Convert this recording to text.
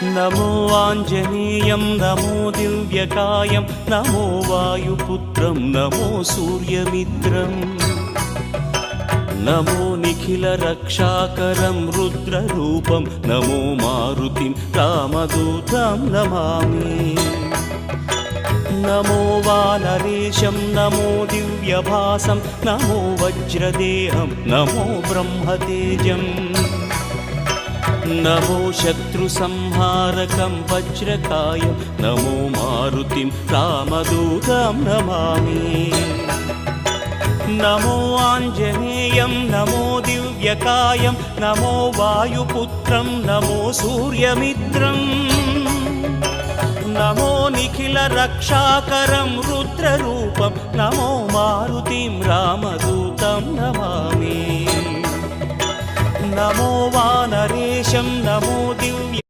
नमो आञ्जनेयं नमो दिव्यकायं नमो वायुपुत्रं नमो सूर्यमित्रम् नमो निखिलरक्षाकरं रुद्ररूपं नमो मारुतिं रामदूतं Namami नमो वानरेशं नमो दिव्यभासं नमो वज्रदेहं नमो ब्रह्मतेजम् नमो शत्रुसंहारकं वज्रकायं नमो मारुतिं रामदूतं Namami नमो आञ्जनेयं नमो दिव्यकायं नमो वायुपुत्रं नमो सूर्यमित्रम् नमो निखिलरक्षाकरं रुद्ररूपं नमो मारुतिं रामदूतं Namami नमो वानरेशं नमो Divya